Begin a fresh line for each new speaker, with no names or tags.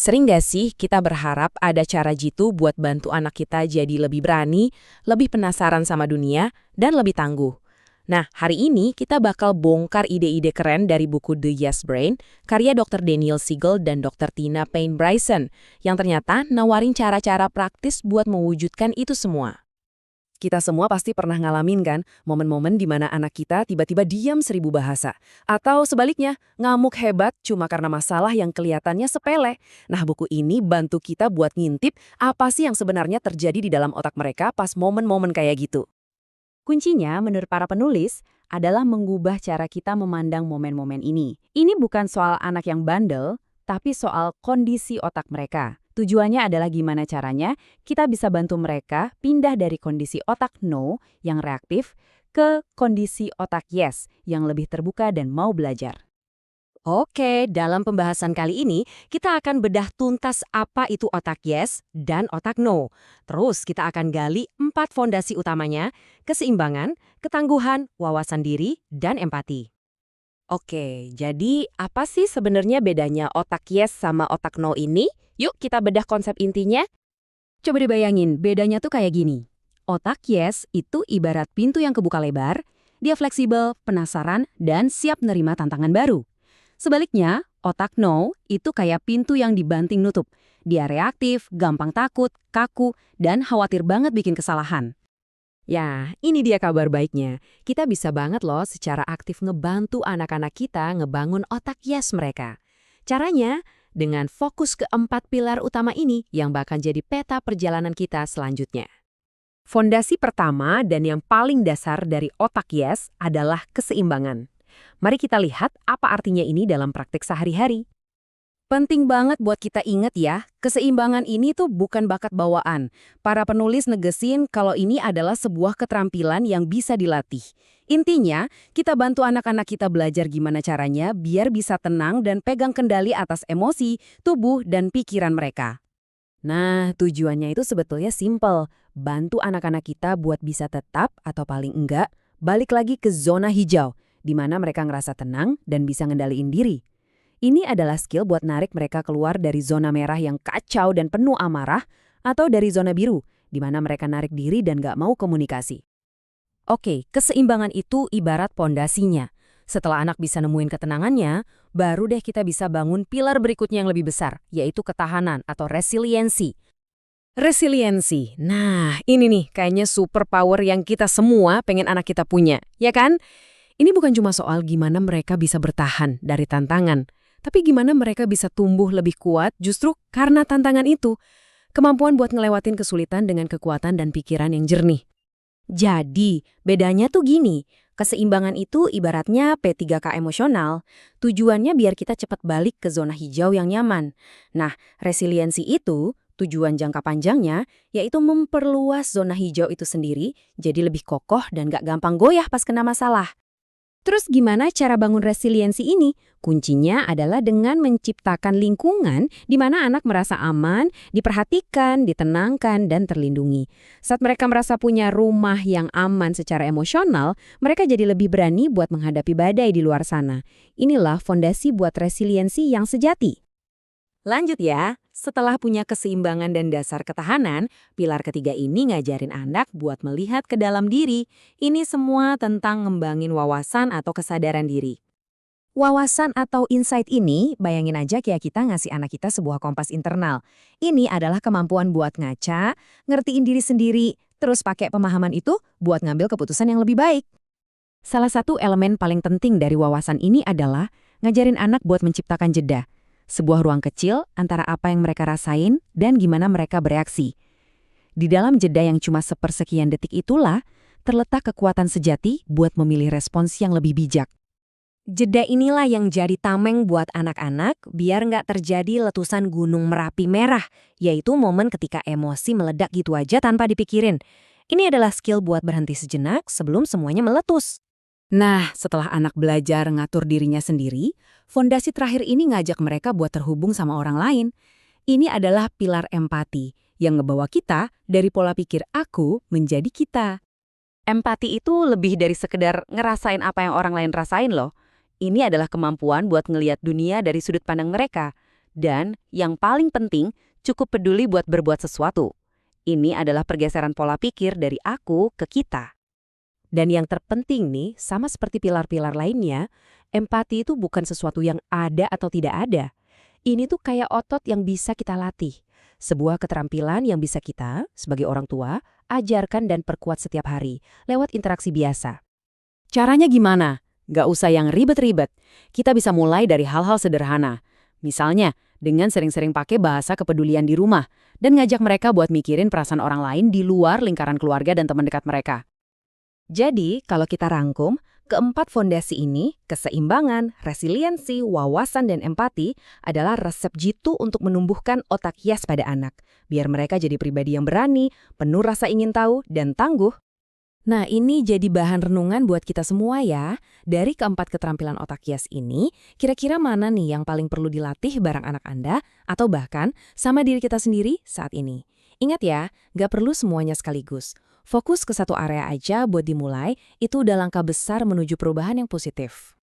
Sering gak sih kita berharap ada cara jitu buat bantu anak kita jadi lebih berani, lebih penasaran sama dunia, dan lebih tangguh? Nah, hari ini kita bakal bongkar ide-ide keren dari buku The Yes Brain, karya Dr. Daniel Siegel dan Dr. Tina Payne Bryson, yang ternyata nawarin cara-cara praktis buat mewujudkan itu semua.
Kita semua pasti pernah ngalamin kan, momen-momen di mana anak kita tiba-tiba diam 1000 bahasa. Atau sebaliknya, ngamuk hebat cuma karena masalah yang kelihatannya sepele. Nah, buku ini bantu kita buat ngintip apa sih yang sebenarnya terjadi di dalam otak mereka pas momen-momen kayak gitu.
Kuncinya, menurut para penulis, adalah mengubah cara kita memandang momen-momen ini. Ini bukan soal anak yang bandel, tapi soal kondisi otak mereka. Tujuannya adalah gimana caranya kita bisa bantu mereka pindah dari kondisi otak no yang reaktif ke kondisi otak yes yang lebih terbuka dan mau belajar.
Oke, dalam pembahasan kali ini, kita akan bedah tuntas apa itu otak yes dan otak no. Terus kita akan gali 4 fondasi utamanya, keseimbangan, ketangguhan, wawasan diri, dan empati.
Oke, jadi apa sih sebenarnya bedanya otak yes sama otak no ini? Yuk kita bedah konsep intinya.
Coba dibayangin, bedanya tuh kayak gini. Otak yes itu ibarat pintu yang kebuka lebar, dia fleksibel, penasaran, dan siap nerima tantangan baru. Sebaliknya, otak no itu kayak pintu yang dibanting nutup. Dia reaktif, gampang takut, kaku, dan khawatir banget bikin kesalahan.
Ya, ini dia kabar baiknya. Kita bisa banget loh secara aktif ngebantu anak-anak kita ngebangun otak yes mereka. Caranya, dengan fokus ke 4 pilar utama ini yang bakal jadi peta perjalanan kita selanjutnya. Fondasi pertama dan yang paling dasar dari otak yes adalah keseimbangan. Mari kita lihat apa artinya ini dalam praktik sehari-hari.
Penting banget buat kita ingat ya, keseimbangan ini tuh bukan bakat bawaan. Para penulis negesin kalau ini adalah sebuah keterampilan yang bisa dilatih. Intinya, kita bantu anak-anak kita belajar gimana caranya biar bisa tenang dan pegang kendali atas emosi, tubuh, dan pikiran mereka. Nah, tujuannya itu sebetulnya simpel. Bantu anak-anak kita buat bisa tetap atau paling enggak balik lagi ke zona hijau, di mana mereka ngerasa tenang dan bisa ngendaliin diri. Ini adalah skill buat narik mereka keluar dari zona merah yang kacau dan penuh amarah, atau dari zona biru, di mana mereka narik diri dan gak mau komunikasi. Oke, keseimbangan itu ibarat pondasinya. Setelah anak bisa nemuin ketenangannya, baru deh kita bisa bangun pilar berikutnya yang lebih besar, yaitu ketahanan atau resiliensi. Resiliensi, nah ini nih kayaknya superpower yang kita semua pengen anak kita punya, ya kan? Ini bukan cuma soal gimana mereka bisa bertahan dari tantangan, tapi gimana mereka bisa tumbuh lebih kuat justru karena tantangan itu. Kemampuan buat ngelewatin kesulitan dengan kekuatan dan pikiran yang jernih. Jadi, bedanya tuh gini, keseimbangan itu ibaratnya P3K emosional. Tujuannya biar kita cepat balik ke zona hijau yang nyaman. Nah, resiliensi itu, tujuan jangka panjangnya, yaitu memperluas zona hijau itu sendiri, jadi lebih kokoh dan gak gampang goyah pas kena masalah. Terus gimana cara bangun resiliensi ini? Kuncinya adalah dengan menciptakan lingkungan di mana anak merasa aman, diperhatikan, ditenangkan, dan terlindungi. Saat mereka merasa punya rumah yang aman secara emosional, mereka jadi lebih berani buat menghadapi badai di luar sana. Inilah fondasi buat resiliensi yang sejati. Lanjut ya, setelah punya keseimbangan dan dasar ketahanan, pilar ketiga ini ngajarin anak buat melihat ke dalam diri. Ini semua tentang ngembangin wawasan atau kesadaran diri. Wawasan atau insight ini, bayangin aja kayak kita ngasih anak kita sebuah kompas internal. Ini adalah kemampuan buat ngaca, ngertiin diri sendiri, terus pakai pemahaman itu buat ngambil keputusan yang lebih baik. Salah satu elemen paling penting dari wawasan ini adalah ngajarin anak buat menciptakan jeda. Sebuah ruang kecil antara apa yang mereka rasain dan gimana mereka bereaksi. Di dalam jeda yang cuma sepersekian detik itulah, terletak kekuatan sejati buat memilih respons yang lebih bijak. Jeda inilah yang jadi tameng buat anak-anak biar nggak terjadi letusan gunung Merapi merah, yaitu momen ketika emosi meledak gitu aja tanpa dipikirin. Ini adalah skill buat berhenti sejenak sebelum semuanya meletus. Nah, setelah anak belajar ngatur dirinya sendiri, fondasi terakhir ini ngajak mereka buat terhubung sama orang lain. Ini adalah pilar empati yang ngebawa kita dari pola pikir aku menjadi kita. Empati itu lebih dari sekedar ngerasain apa yang orang lain rasain loh. Ini adalah kemampuan buat ngelihat dunia dari sudut pandang mereka.
Dan yang paling penting, cukup peduli buat berbuat sesuatu. Ini adalah pergeseran pola pikir dari aku ke kita.
Dan yang terpenting nih, sama seperti pilar-pilar lainnya, empati itu bukan sesuatu yang ada atau tidak ada. Ini tuh kayak otot yang bisa kita latih. Sebuah keterampilan yang bisa kita, sebagai orang tua, ajarkan dan perkuat setiap hari, lewat interaksi biasa.
Caranya gimana? Nggak usah yang ribet-ribet. Kita bisa mulai dari hal-hal sederhana. Misalnya, dengan sering-sering pakai bahasa kepedulian di rumah, dan ngajak mereka buat mikirin perasaan orang lain di luar lingkaran keluarga dan teman dekat mereka.
Jadi, kalau kita rangkum, keempat fondasi ini, keseimbangan, resiliensi, wawasan, dan empati, adalah resep jitu untuk menumbuhkan otak hias pada anak, biar mereka jadi pribadi yang berani, penuh rasa ingin tahu, dan tangguh. Nah, ini jadi bahan renungan buat kita semua ya. Dari keempat keterampilan otak hias ini, kira-kira mana nih yang paling perlu dilatih bareng anak Anda, atau bahkan sama diri kita sendiri saat ini? Ingat ya, nggak perlu semuanya sekaligus. Fokus ke satu area aja buat dimulai, itu udah langkah besar menuju perubahan yang positif.